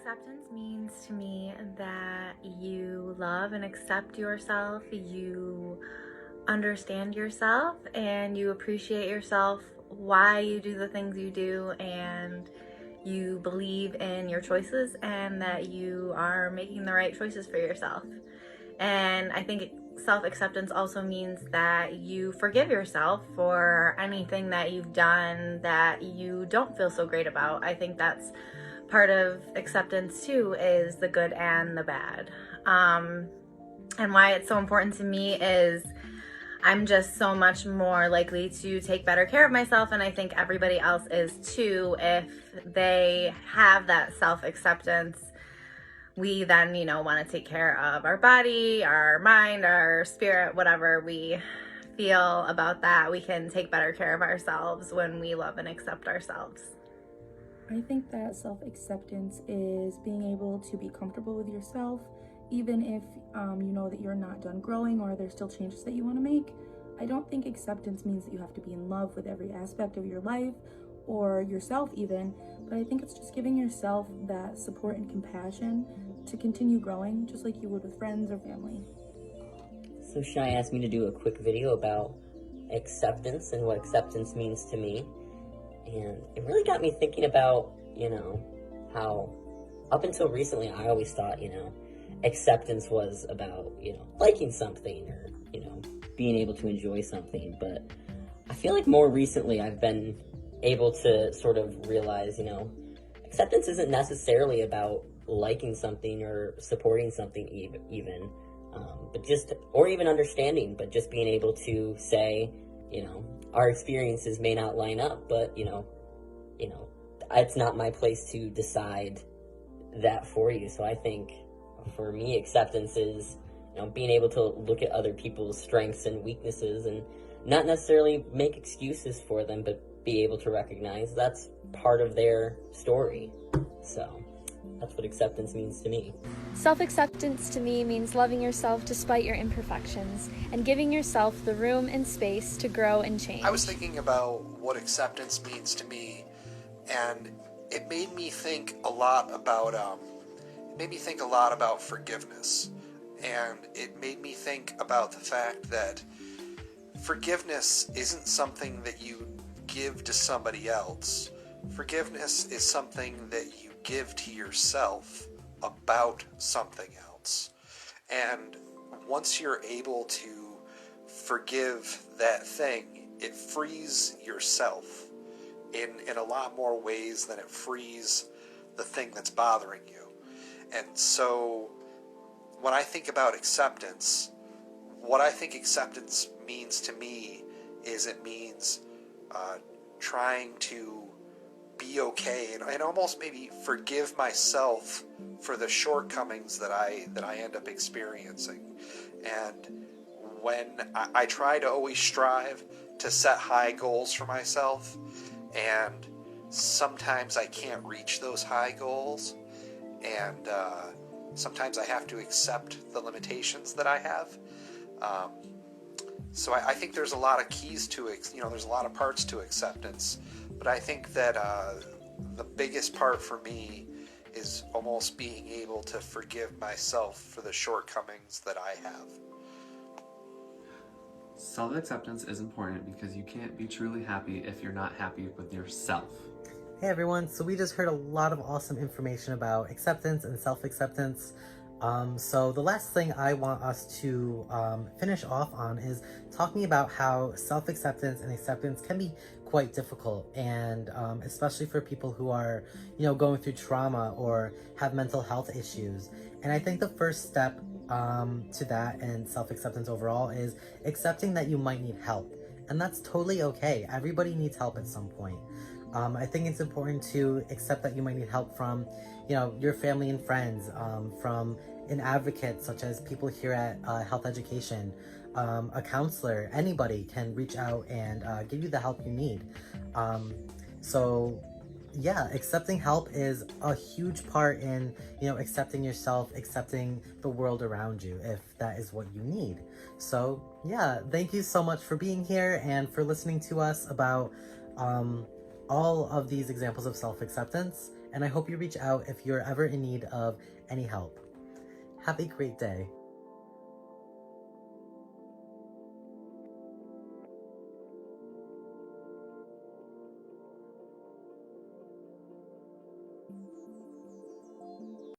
Self-acceptance means to me that you love and accept yourself, you understand yourself, and you appreciate yourself, why you do the things you do, and you believe in your choices and that you are making the right choices for yourself. And I think self-acceptance also means that you forgive yourself for anything that you've done that you don't feel so great about. I think that's part of acceptance too, is the good and the bad. And why it's so important to me is I'm just so much more likely to take better care of myself, and I think everybody else is too. If they have that self-acceptance, we then, want to take care of our body, our mind, our spirit, whatever we feel about that. We can take better care of ourselves when we love and accept ourselves. I think that self-acceptance is being able to be comfortable with yourself, even if you know that you're not done growing or there's still changes that you want to make. I don't think acceptance means that you have to be in love with every aspect of your life or yourself even, but I think it's just giving yourself that support and compassion to continue growing, just like you would with friends or family. So Shai asked me to do a quick video about acceptance and what acceptance means to me. And it really got me thinking about, how up until recently I always thought, acceptance was about, liking something or, being able to enjoy something. But I feel like more recently I've been able to sort of realize, acceptance isn't necessarily about liking something or supporting something even, but just, or even understanding, but just being able to say, our experiences may not line up, but, it's not my place to decide that for you. So I think for me, acceptance is, being able to look at other people's strengths and weaknesses and not necessarily make excuses for them, but be able to recognize that's part of their story. So that's what acceptance means to me. Self-acceptance to me means loving yourself despite your imperfections and giving yourself the room and space to grow and change. I was thinking about what acceptance means to me, and it made me think a lot about forgiveness. And it made me think about the fact that forgiveness isn't something that you give to somebody else. Forgiveness is something that you give to yourself about something else. And once you're able to forgive that thing, it frees yourself in a lot more ways than it frees the thing that's bothering you. And so when I think about acceptance, what I think acceptance means to me is it means trying to be okay and almost maybe forgive myself for the shortcomings that I end up experiencing. And when I try to always strive to set high goals for myself, and sometimes I can't reach those high goals, and sometimes I have to accept the limitations that I have. So I think there's a lot of keys to it. There's a lot of parts to acceptance. But I think that the biggest part for me is almost being able to forgive myself for the shortcomings that I have. Self-acceptance is important because you can't be truly happy if you're not happy with yourself. Hey everyone, so we just heard a lot of awesome information about acceptance and self-acceptance. So the last thing I want us to finish off on is talking about how self-acceptance and acceptance can be quite difficult, and especially for people who are, going through trauma or have mental health issues. And I think the first step to that and self-acceptance overall is accepting that you might need help. And that's totally okay. Everybody needs help at some point. I think it's important to accept that you might need help from, your family and friends, from an advocate such as people here at Health Education, a counselor. Anybody can reach out and give you the help you need. So yeah, accepting help is a huge part in, accepting yourself, accepting the world around you, if that is what you need. So yeah, thank you so much for being here and for listening to us about all of these examples of self-acceptance. and I hope you reach out if you're ever in need of any help. Have a great day.